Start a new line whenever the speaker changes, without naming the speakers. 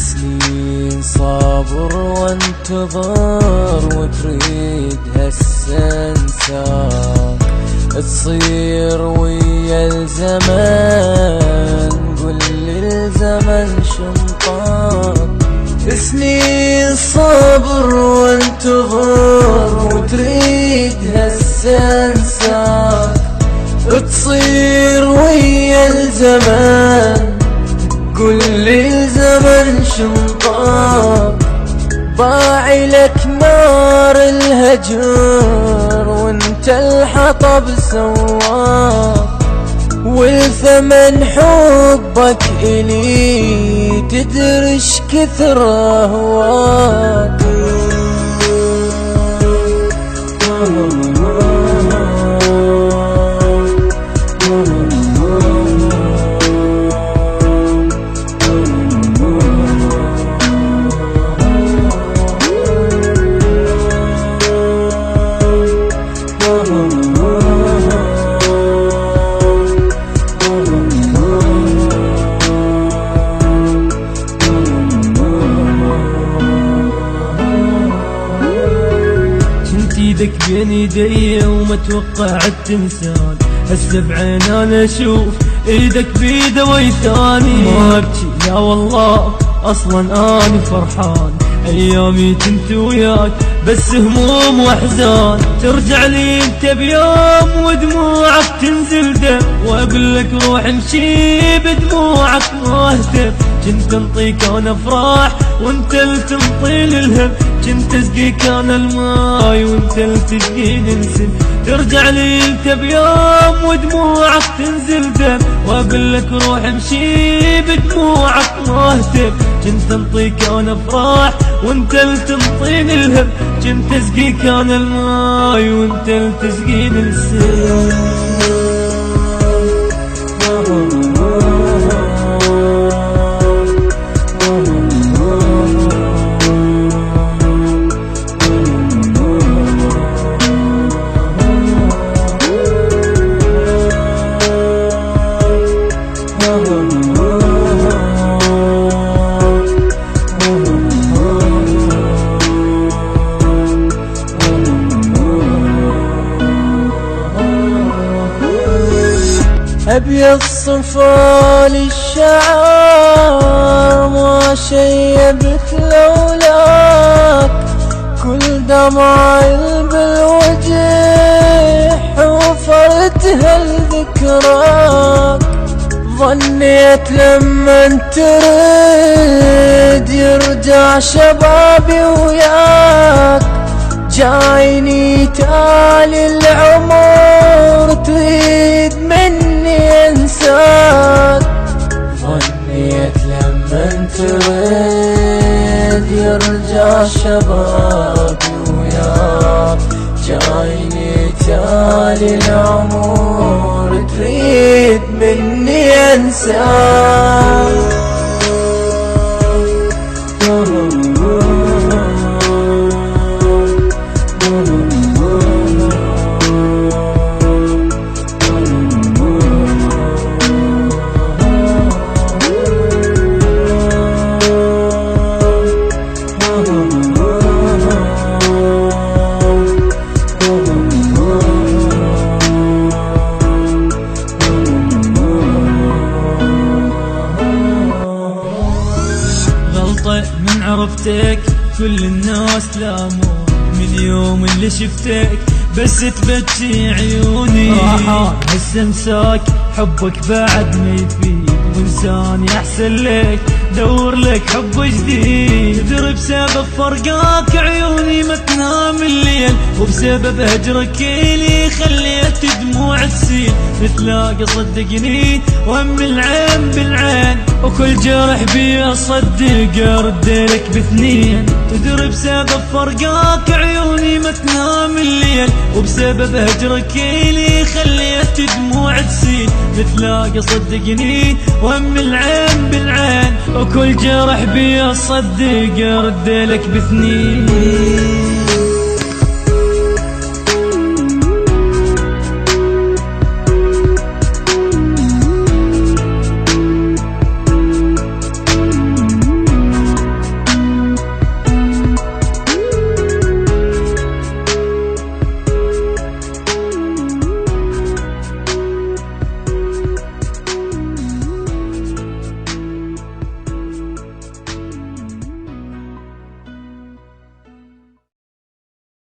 سنين صابر وانتظر وتريد هسه انساك تصير ويا الزمن، قل للزمن شمطاك. سنين صبر وانتظر وتريد هسه انساك تصير ويا الزمن، قل للزمن شمطاك. باعي لك نار الهجر وانت الحطب سواك، والثمن حبك إلي تدرش كثر أهواك.
ايدك بين ايدي وما توقعت تنسان، هسه بعين انا اشوف ايدك بيده ويثاني. ما ابكي لا والله اصلا اني فرحان، ايامي كنت وياك بس هموم واحزان. ترجع لي انت بيوم ودموعك تنزل دم، واقول لك روح امشي بدموعك ما اهتم. كنت انطيك انا افراح وانت اللي تنطيني الهم، كنت اسقيك انا الماي وانت اللي تسقيني النسم. ترجع لي انت بيوم ودموعك تنزل دم، واقول لك روح امشي بدموعك ما اهتم. كنت انطيك انا افراح وانت اللي تنطيني الهم، كنت اسقيك انا الماي وانت اللي تسقيني النسم.
أبيض صفال الشعر ما شيبت لولاك، كل دمعي بالوجه حفرتها لذكراك. ظنيت لما ترد يرجع شبابي وياك، جايني تالي العمر تريد مني انساك. ظنيت لما ترد يرجع شبابي وياك، جايني تالي العمر تريد مني انساك.
من عرفتك كل الناس لامون، من يوم اللي شفتك بس تبكي عيوني. راحان هسه مساك حبك بعد ما يفيد، وانساني احسن لك دور لك حب جديد. تدري بسبب فرقاك عيوني ما تنام الليل، وبسبب هجرك اللي خليت دموع تسيل. تلاقي صدقني وهم العين بالعين، وكل جرح بي اصدق ارد لك باثنين. تدري بسبب فرقاك عيوني ما تنام الليل، وبسبب هجرك اللي خليت دموع تسيل. تلاقي صدقني وهم العين بالعين، وكل جرح بي اصدق ارد لك باثنين.